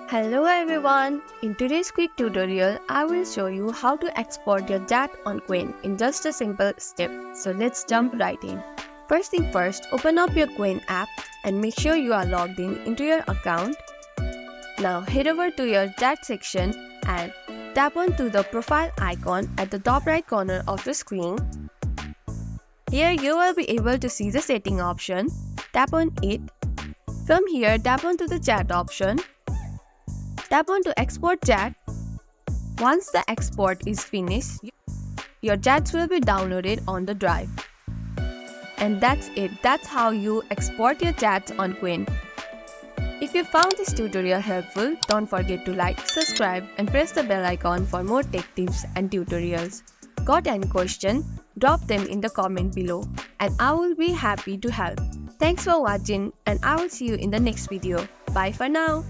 Hello everyone! In today's quick tutorial, I will show you how to export your chat on Qwen in just a simple step. So let's jump right in. First thing first, open up your Qwen app and make sure you are logged in into your account. Now head over to your chat section and tap onto the profile icon at the top right corner of your screen. Here you will be able to see the setting option. Tap on it. From here, tap onto the chat option. Tap on to export chat. Once the export is finished, your chats will be downloaded on the drive. And that's it. That's how you export your chats on Qwen. If you found this tutorial helpful, don't forget to like, subscribe and press the bell icon for more tech tips and tutorials. Got any question? Drop them in the comment below and I will be happy to help. Thanks for watching and I will see you in the next video. Bye for now.